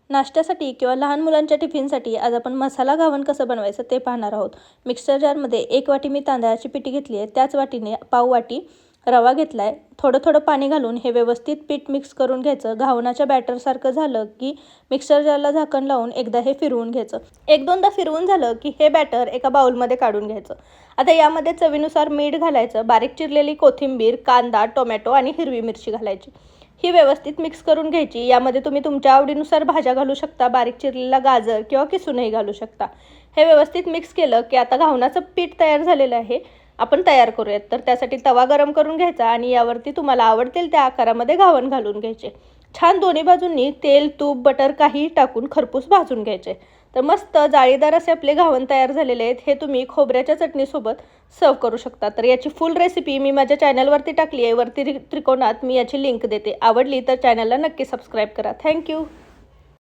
नाश्त्यासाठी किंवा लहान मुलांच्या टिफिनसाठी आज आपण मसाला घावण कसं बनवायचं ते पाहणार आहोत. मिक्सर जारमध्ये 1 वाटी मी तांदळाची पिठी घेतली आहे. त्याच वाटीने पाव वाटी रवा घेतला आहे. थोडं थोडं पाणी घालून हे व्यवस्थित पीठ मिक्स करून घ्यायचं. घावणाच्या बॅटरसारखं झालं की मिक्सर जारला झाकण लावून एकदा हे फिरवून घ्यायचं. 1-2दा फिरवून झालं की हे बॅटर एका बाउलमध्ये काढून घ्यायचं. आता यामध्ये चवीनुसार मीठ घालायचं, बारीक चिरलेली कोथिंबीर, कांदा, टोमॅटो आणि हिरवी मिरची घालायची. ही व्यवस्थित मिक्स करून घ्यायची. यामध्ये तुम्ही तुमच्या आवडीनुसार भाज्या घालू शकता, बारीक चिरलेला गाजर किंवा किसूनही घालू शकता. हे व्यवस्थित मिक्स केलं की आता घावणाचं पीठ तयार झालेलं आहे. आपण तयार करूयात. तर त्यासाठी तवा गरम करून घ्यायचा आणि यावरती तुम्हाला आवडतील त्या आकारामध्ये घावण घालून घ्यायचे. छान दोन्ही बाजूंनी तेल, तूप, बटर काहीही टाकून खरपूस भाजून घ्यायचे. तर मस्त जाळीदार असे आपले घावण तयार झालेले आहेत. हे तुम्ही खोबऱ्याच्या चटणीसोबत सर्व करू शकता. तर याची फुल रेसिपी मी माझ्या चॅनलवरती टाकली आहे. वरती त्रिकोणात मी याची लिंक देते. आवडली तर चॅनलला नक्की सबस्क्राईब करा. थँक्यू.